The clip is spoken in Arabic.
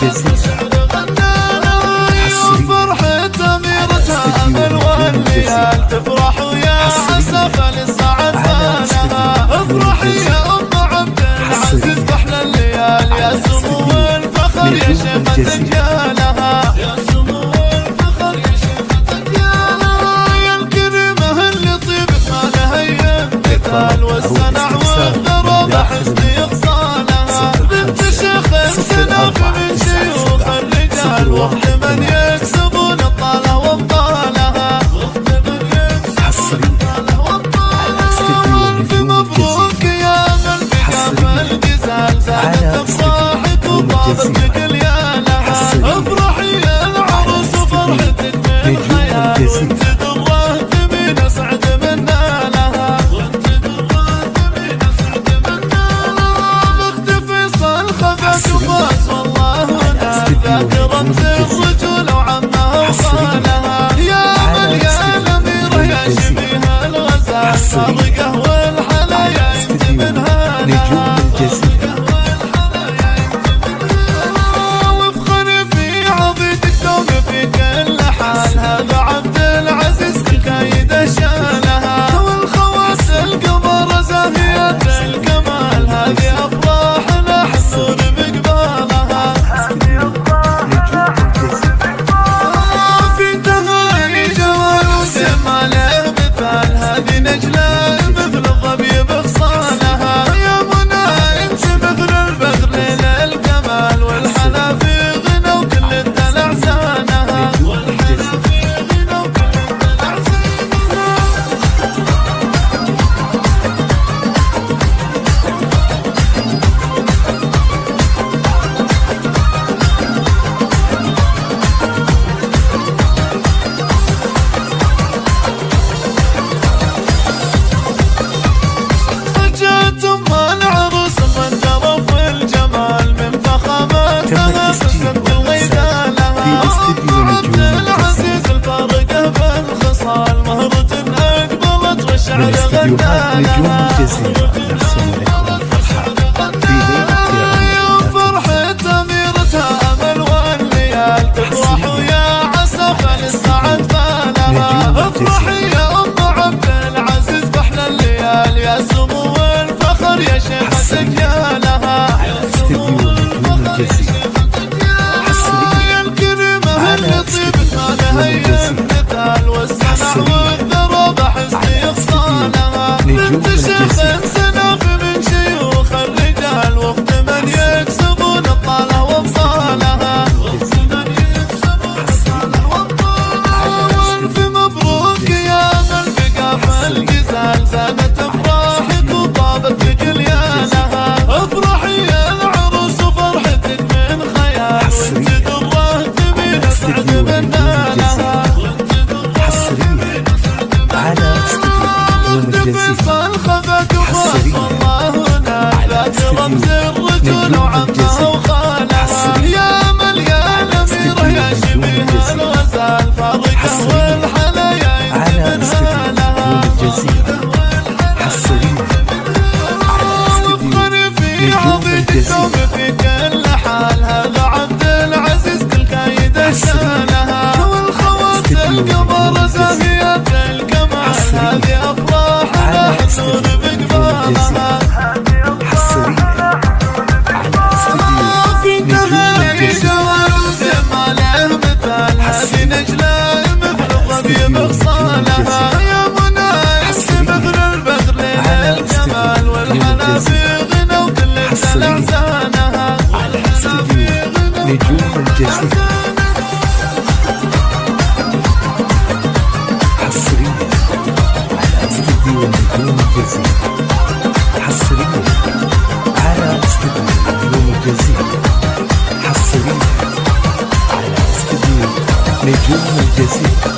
الجزيرة. فرحة أميرتها أمل والليال تفرح ويا أسف للسعد فانها. افرحي يا أم عبد العزيز بأحلى الليال يا سمو الفخر يا شيخة رجالها. يا سمو الفخر يا شيخة رجالها. يا الكريمة اللي طيبة ما لها مثال والصنع والغرابة حسن إغصانها. بنت شيخ سناف من شيوخ الرجال وقت من يكسبون الطالة وابطالها. ألف مبروك يا من بقى الجزال زادت أفراحك وطابت كليانها. افرحي يا العروس وفرحتك من خيال وانت درات من أسعد منا لها. وانت درات من أسعد منا لها. مختفي صلخبك وفاز والله هنا ذاك رمز الرجولة وعمها وخالها. يا مليان أميرة يا شبيه الغزال صادقة والحلايا انت منها لها. وافخر في عظيتك دوم في كل حال. هذا عبد العزيز الكايدة شالها. والخواص القمر زاهية الكمال. هذه أفراحنا حنون بقبالها. في تهاني جمال وسما له مثال. هذه نجلة مثل الظبي بغصانها. يا منى انت مثل البدر ليل الكمال. والحلا في غنى وكل الدلع زانها. والحلا في غنى وكل الدلع زانها. جات ام العروس من جرف الجمال. من فخامتها سست الغيدة لها. عبد العزيز الفارقة بالخصال. مهرة أقبلت والشعر غنى لها. فرحة أميرتها أمل والليال تفرح ويا عسف للسعد فانها. افرحي يا أم عبد العزيز بأحلى الليال يا سمو الفخر يا شيخة رجالها. يا سمو الفخر يا شيخة رجالها. يا الكريمة اللي طيبة ما لها مثال. والصنع والغرابة حسن إغصانها. بنت شيخ سناف من شيوخ الرجال وقت من يكسبون الطالة وابطالها. والف مبروك يا من بقى في الجزال. زادت افراحك وطابت كليانها. افرحي يا العروس وفرحتك من خيال. وانت درات من اسعد منا لها. مختفي صلخبك وفاز والله هناك ذاك رمز الرجولة وعمها وخالها. يا مليان أميرة يا شبيه الغزال فارقة والحلايا انت منها لها. وافخر في عظيتك دوم في كل حال. هذا عبد العزيز الكايدة شالها. والخواص القمر زاهية الكمال. هذه أفراحنا حنون بقبالها. في تهاني جمال وسما له مثال. هذه نجلة مثل الظبي بغصانها. يا منى انت مثل البدر ليل الكمال. والحلا في غنى وكل الدلع زانها. والحلا في غنى وكل الدلع زانها. حصريا على استديو نجوم الجزيرة. حصريا على استديو نجوم الجزيرة.